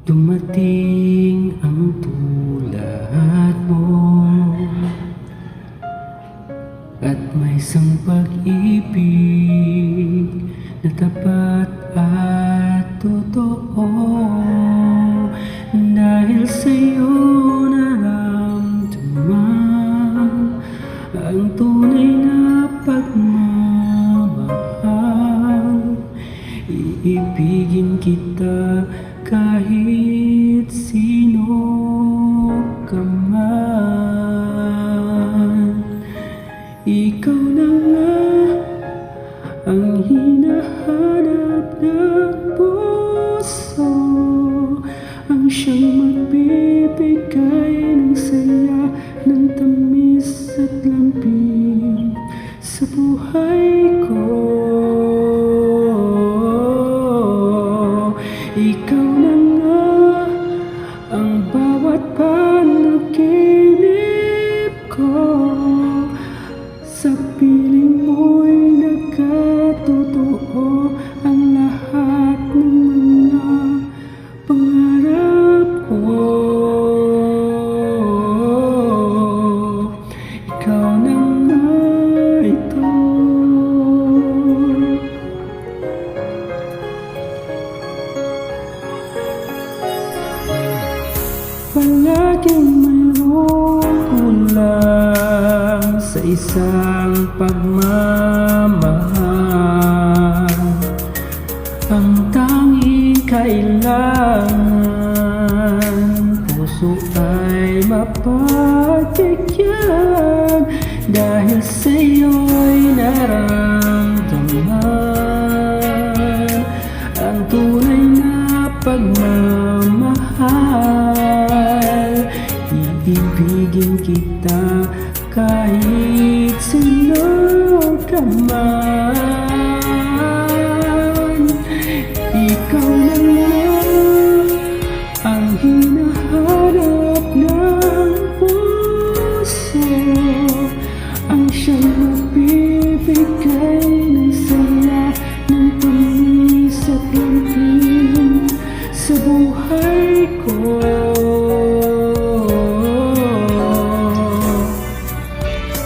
Dumating ang tulad mo at may isang pag-ibig na tapat at totoo. Dahil sa'yo naramdaman ang tunay na pagmamahal. Iibigin kita kahit sino ka man. Ikaw na nga ang hinahanap ng puso, ang siyang magbibigay ng saya, ng tamis at lambing sa buhay ko. Ikaw na nga ang bawat panaginip ko, sa piling mo'y nagkatotoo ang lahat ng mga pangarap ko. Ikaw na nga ito. Palaging mayroong kulang sa isang pagmamahal. Ang tanging kailangan, puso ay mapagbigyan. Dahil sa'yo'y naramdaman ang tunay na pagmamahal. Iibigin kita kahit sino ka man. Ikaw na nga ang hinahanap ng puso, ang siyang magbibigay ng saya, ng tamis at lambing sa buhay ko.